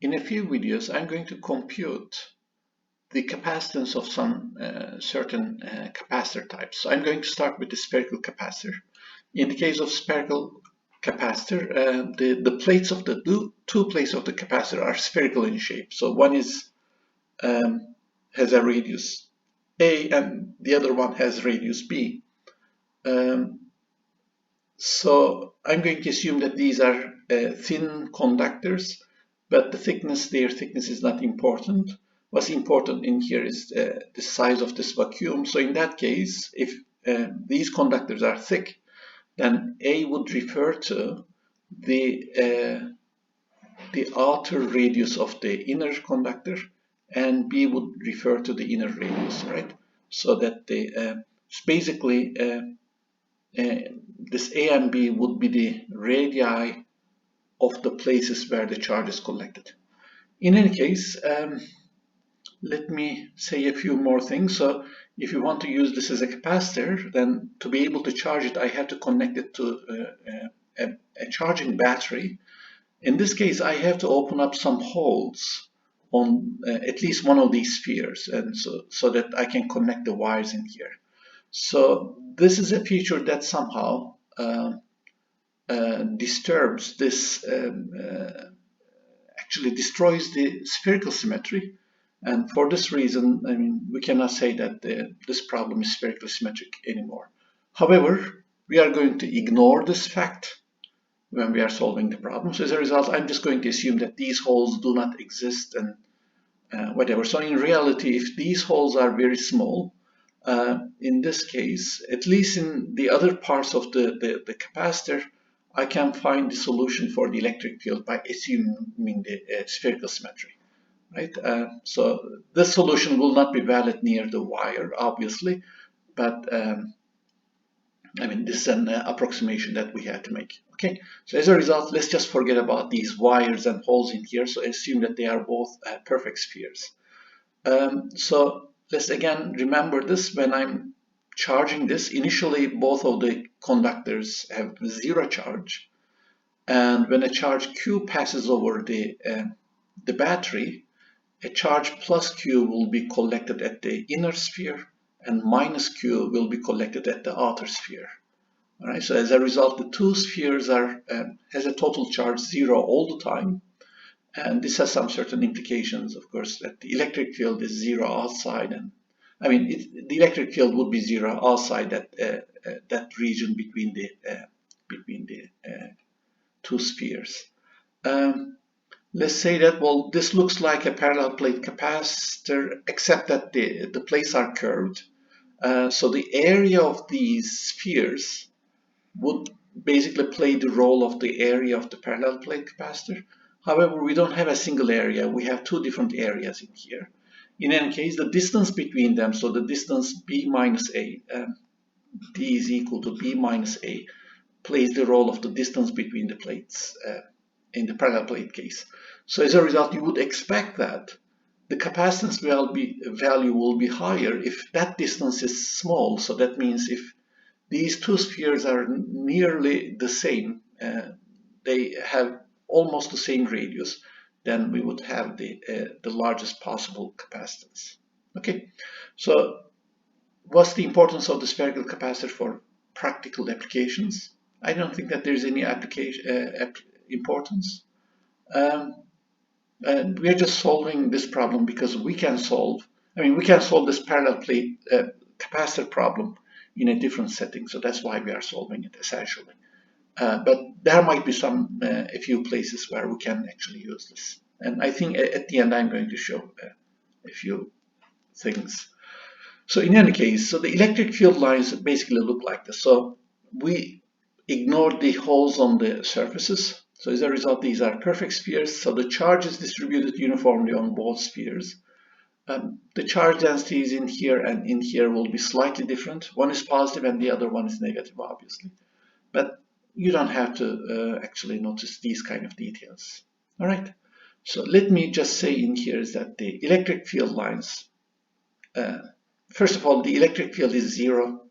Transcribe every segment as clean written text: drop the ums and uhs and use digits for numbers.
In a few videos, I'm going to compute the capacitance of some certain capacitor types. So I'm going to start with the spherical capacitor. In the case of spherical capacitor, the plates of the two plates of the capacitor are spherical in shape. So one is has a radius A and the other one has radius B. So I'm going to assume that these are thin conductors, but their thickness is not important. What's important in here is the size of this vacuum. So in that case, if these conductors are thick, then A would refer to the outer radius of the inner conductor, and B would refer to the inner radius, right? So that basically this A and B would be the radii of the places where the charge is collected. In any case, let me say a few more things. So if you want to use this as a capacitor, then to be able to charge it, I have to connect it to a charging battery. In this case, I have to open up some holes on at least one of these spheres, and so that I can connect the wires in here. So this is a feature that somehow disturbs this, actually destroys the spherical symmetry. And for this reason, I mean, we cannot say that this problem is spherically symmetric anymore. However, we are going to ignore this fact when we are solving the problem. So as a result, I'm just going to assume that these holes do not exist and whatever. So in reality, if these holes are very small, in this case, at least in the other parts of the capacitor, I can find the solution for the electric field by assuming the spherical symmetry, right? So this solution will not be valid near the wire, obviously, but I mean, this is an approximation that we had to make. Okay, so as a result, let's just forget about these wires and holes in here. So assume that they are both perfect spheres. So let's again remember this. When I'm charging this, initially both of the conductors have zero charge, and when a charge Q passes over the battery, a charge plus Q will be collected at the inner sphere, and minus Q will be collected at the outer sphere. All right. So as a result, the two spheres has a total charge 0 all the time. And this has some certain implications, of course, that the electric field is 0 outside, and I mean the electric field would be 0 outside that region between the two spheres. Let's say that, well, this looks like a parallel plate capacitor, except that the plates are curved. So the area of these spheres would basically play the role of the area of the parallel plate capacitor. However, we don't have a single area. We have two different areas in here. In any case, the distance between them, so the distance B minus A, D is equal to B minus A, plays the role of the distance between the plates in the parallel plate case. So as a result, you would expect that the capacitance value will be higher if that distance is small. So that means if these two spheres are nearly the same, they have almost the same radius, then we would have the largest possible capacitance. Okay, so what's the importance of the spherical capacitor for practical applications? I don't think that there's any importance. And we're just solving this problem because we can solve this parallel plate capacitor problem in a different setting. So that's why we are solving it essentially. But there might be a few places where we can actually use this. And I think at the end I'm going to show a few things. So in any case, so the electric field lines basically look like this. So we ignored the holes on the surfaces. So as a result, these are perfect spheres. So the charge is distributed uniformly on both spheres. The charge densities in here and in here will be slightly different. One is positive and the other one is negative, obviously. But you don't have to actually notice these kind of details. All right. So let me just say in here is that the electric field lines, first of all, the electric field is 0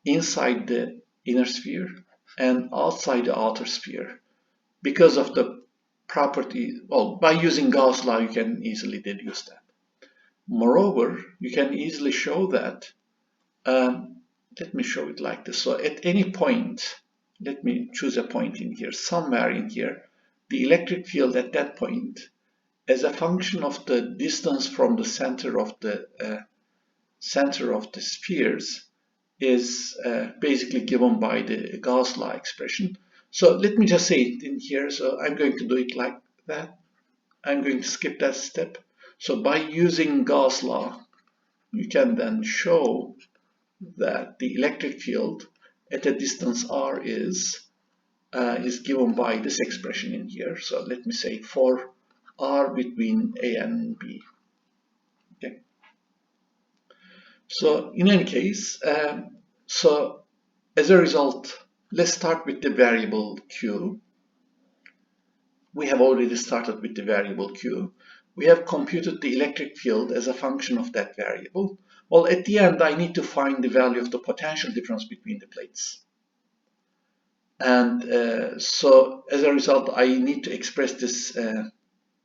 inside the inner sphere and outside the outer sphere because of the property, well, by using Gauss law, you can easily deduce that. Moreover, you can easily show that, let me show it like this. So at any point, let me choose a point in here, somewhere in here, the electric field at that point, as a function of the distance from the center of the spheres, is basically given by the Gauss law expression. So let me just say it in here. So I'm going to do it like that. I'm going to skip that step. So by using Gauss law, you can then show that the electric field at a distance r is given by this expression in here. So let me say for r between a and b. Okay. So in any case, so as a result, let's start with the variable q. We have already started with the variable q. We have computed the electric field as a function of that variable. Well, at the end, I need to find the value of the potential difference between the plates. And so as a result, I need to express this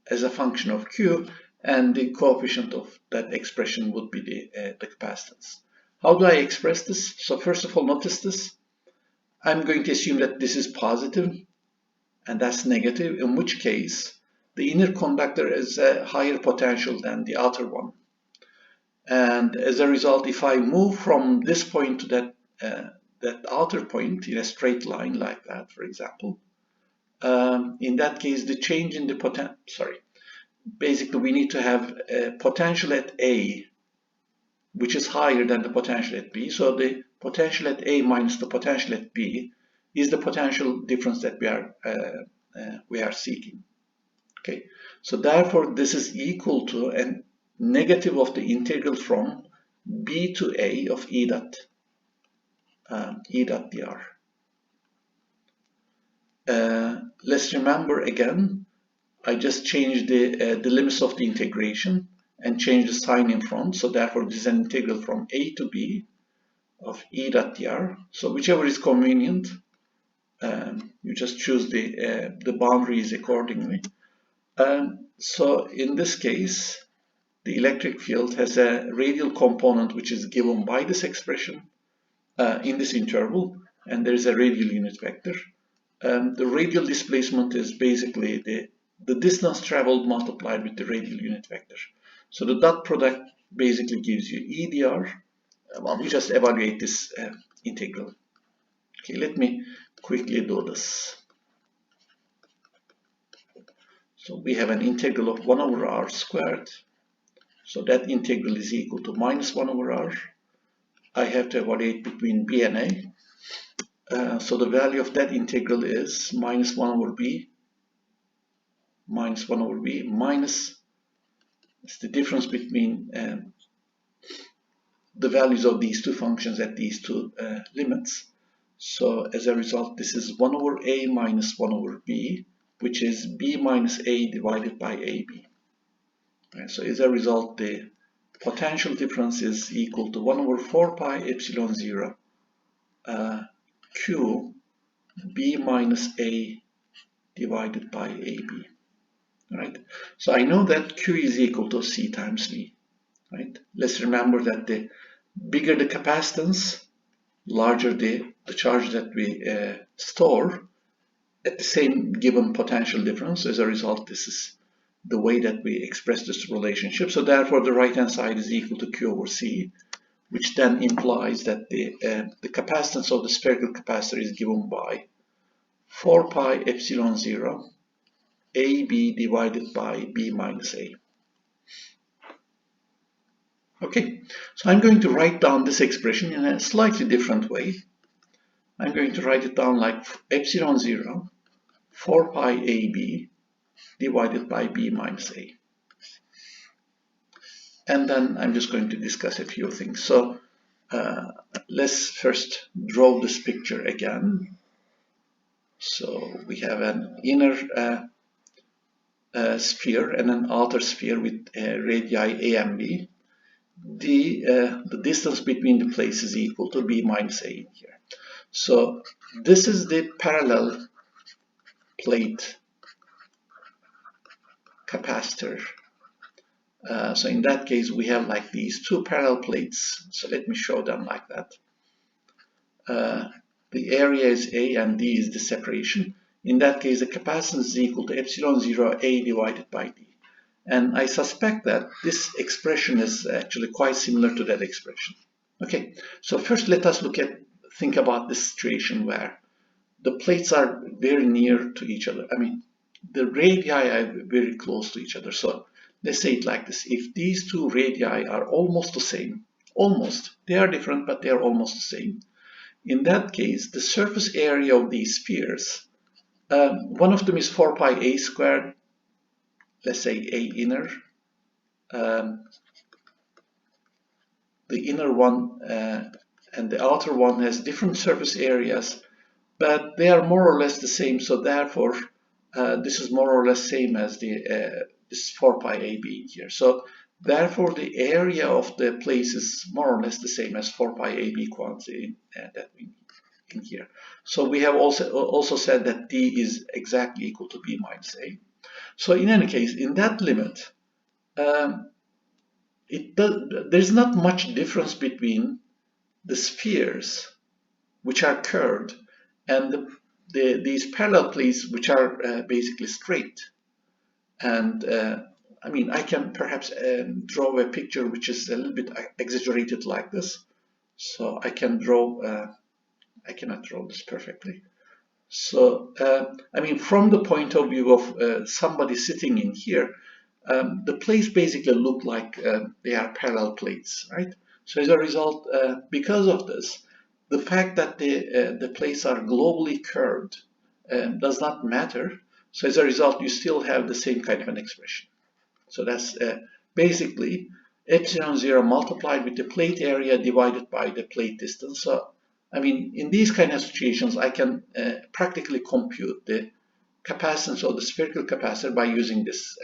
as a function of q, and the coefficient of that expression would be the capacitance. How do I express this? So first of all, notice this. I'm going to assume that this is positive and that's negative, in which case the inner conductor has a higher potential than the outer one. And as a result, if I move from this point to that outer point in a straight line like that, for example, in that case, the change in the potential, basically we need to have a potential at A, which is higher than the potential at B. So the potential at A minus the potential at B is the potential difference that we are seeking. Okay, so therefore this is equal to a negative of the integral from B to A of E dot dr. Let's remember again, I just changed the limits of the integration and changed the sign in front. So therefore this is an integral from A to B of E dot dr. So whichever is convenient, you just choose the boundaries accordingly. So in this case, the electric field has a radial component which is given by this expression in this interval, and there is a radial unit vector. The radial displacement is basically the distance traveled multiplied with the radial unit vector. So the dot product basically gives you E dr. Well, we just evaluate this integral. Okay, let me quickly do this. So we have an integral of 1 over r squared. So that integral is equal to minus 1 over r. I have to evaluate between b and a. So the value of that integral is minus 1 over b minus the difference between the values of these two functions at these two limits. So as a result, this is 1 over a minus 1 over b, which is b minus a divided by ab. Right, so as a result, the potential difference is equal to 1 over 4 pi epsilon 0 q b minus a divided by ab. Right, so I know that q is equal to c times v. Right, let's remember that the bigger the capacitance, larger the charge that we store at the same given potential difference. As a result, this is the way that we express this relationship. So therefore, the right-hand side is equal to Q over C, which then implies that the capacitance of the spherical capacitor is given by 4 pi epsilon 0 AB divided by B minus A. Okay, so I'm going to write down this expression in a slightly different way. I'm going to write it down like epsilon 0 4 pi AB divided by B minus A. And then I'm just going to discuss a few things. So let's first draw this picture again. So we have an inner sphere and an outer sphere with radii A and B. The distance between the places is equal to B minus A in here. So this is the parallel plate capacitor. So in that case, we have like these two parallel plates. So let me show them like that. The area is A and D is the separation. In that case, the capacitance is equal to epsilon 0 A divided by D. And I suspect that this expression is actually quite similar to that expression. Okay, so first let us think about this situation where the plates are very near to each other. I mean, the radii are very close to each other. So let's say it like this. If these two radii are almost the same, they are different, but they are almost the same. In that case, the surface area of these spheres, one of them is 4 pi a squared, let's say a inner. The inner one and the outer one has different surface areas, but they are more or less the same. So therefore, this is more or less same as this 4 pi AB here. So therefore, the area of the place is more or less the same as 4 pi AB quantity that we in here. So we have also said that D is exactly equal to B minus A. So in any case, in that limit, there's not much difference between the spheres which are curved and these parallel plates which are basically straight. And I mean, I can perhaps draw a picture which is a little bit exaggerated like this. So I can draw, I cannot draw this perfectly. So, I mean, from the point of view of somebody sitting in here, the plates basically look like they are parallel plates, right? So as a result, because of this, the fact that the plates are globally curved does not matter. So as a result, you still have the same kind of an expression. So that's basically epsilon 0 multiplied with the plate area divided by the plate distance. So I mean, in these kind of situations, I can practically compute the capacitance of the spherical capacitor by using this.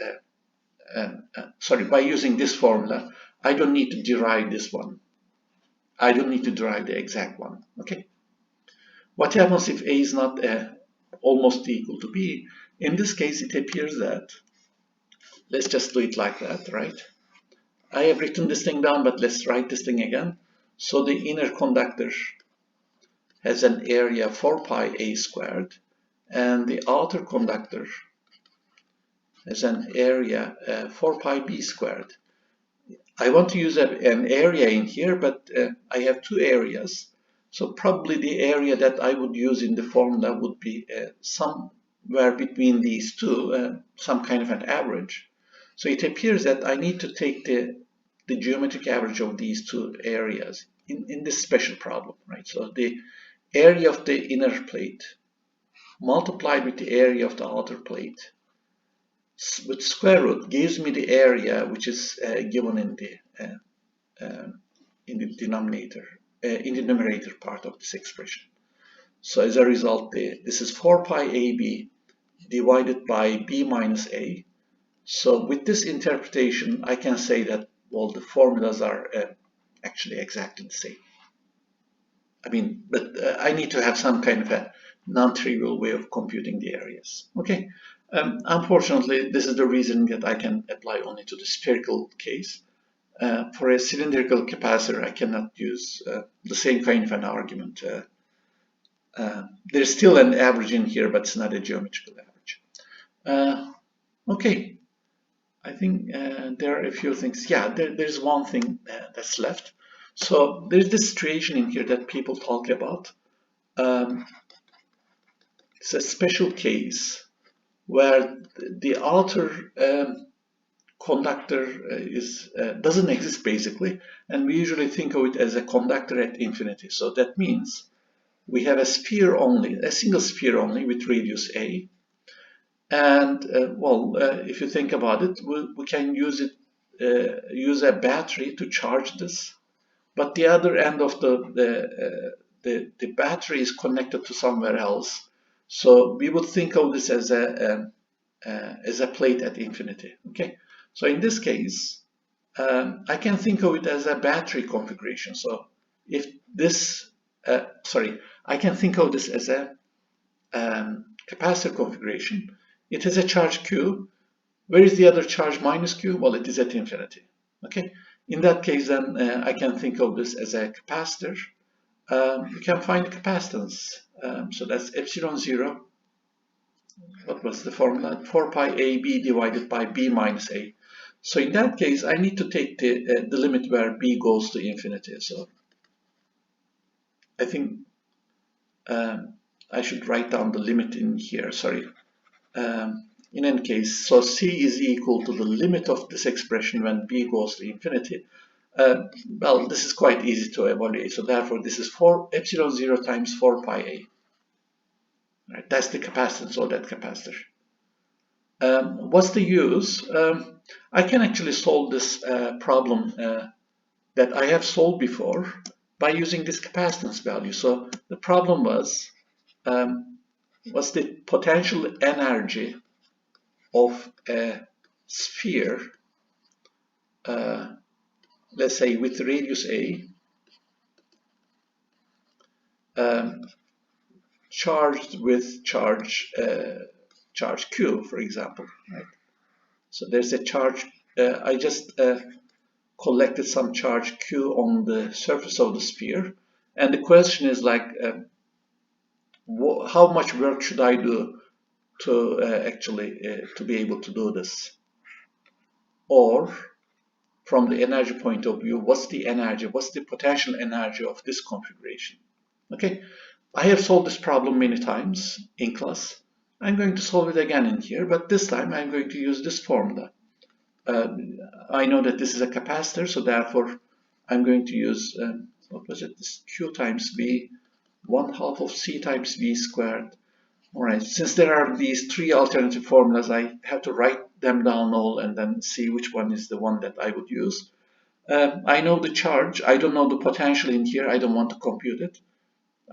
By using this formula. I don't need to derive this one. I don't need to derive the exact one. Okay. What happens if A is not almost equal to B? In this case, it appears that, let's just do it like that, right? I have written this thing down, but let's write this thing again. So the inner conductor has an area 4 pi a squared, and the outer conductor has an area 4 pi b squared. I want to use an area in here, but I have two areas. So probably the area that I would use in the formula would be somewhere between these two, some kind of an average. So it appears that I need to take the geometric average of these two areas in this special problem, right? So the area of the inner plate multiplied with the area of the outer plate with square root gives me the area which is given in the denominator, in the numerator part of this expression. So as a result, this is 4 pi AB divided by B minus A. So with this interpretation, I can say that, well, the formulas are actually exactly the same. I mean, but I need to have some kind of a non-trivial way of computing the areas. Okay. Unfortunately, this is the reason that I can apply only to the spherical case. For a cylindrical capacitor, I cannot use the same kind of an argument. There's still an average in here, but it's not a geometrical average. Okay. I think there are a few things. Yeah, there's one thing that's left. So there's this situation in here that people talk about. It's a special case where the outer conductor doesn't exist basically, and we usually think of it as a conductor at infinity. So that means we have a sphere only, a single sphere only with radius a, and if you think about it, we can use a battery to charge this, but the other end of the battery is connected to somewhere else. So we would think of this as a plate at infinity. Okay, so in this case, I can think of it as a battery configuration. So if this, I can think of this as a capacitor configuration. It has a charge Q, Where is the other charge minus Q? Well, it is at infinity. Okay. In that case, then I can think of this as a capacitor. You can find the capacitance. So that's epsilon 0. What was the formula? 4 pi AB divided by B minus A. So in that case, I need to take the limit where B goes to infinity. So I think I should write down the limit in here. Sorry. In any case, so C is equal to the limit of this expression when B goes to infinity. Well, this is quite easy to evaluate. So therefore, this is 4 epsilon 0 times 4 pi A. Right, that's the capacitance of that capacitor. What's the use? I can actually solve this problem that I have solved before by using this capacitance value. So the problem was, what's the potential energy of a sphere, let's say with radius A, charged with charge Q, for example, right? So there's a charge, I just collected some charge Q on the surface of the sphere, and the question is like, how much work should I do to actually to be able to do this? Or from the energy point of view, what's the energy, what's the potential energy of this configuration? Okay, I have solved this problem many times in class. I'm going to solve it again in here, but this time I'm going to use this formula. I know that this is a capacitor, so therefore I'm going to use, what was it, this Q times V, 1/2 of C times V squared. All right, since there are these three alternative formulas, I have to write them down all and then see which one is the one that I would use. I know the charge, I don't know the potential in here, I don't want to compute it.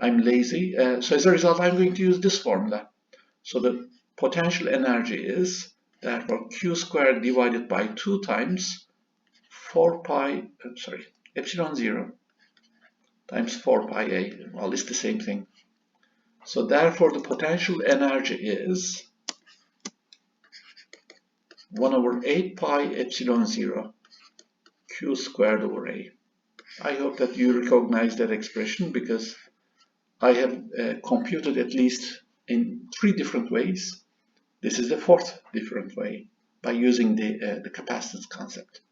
I'm lazy, so as a result I'm going to use this formula. So the potential energy is therefore Q squared divided by 2 times 4 pi, epsilon 0 times 4 pi A. Well, it's the same thing. So therefore the potential energy is 1/8 pi epsilon 0 Q squared over A. I hope that you recognize that expression because I have computed at least in 3 different ways. This is the 4th different way by using the capacitance concept.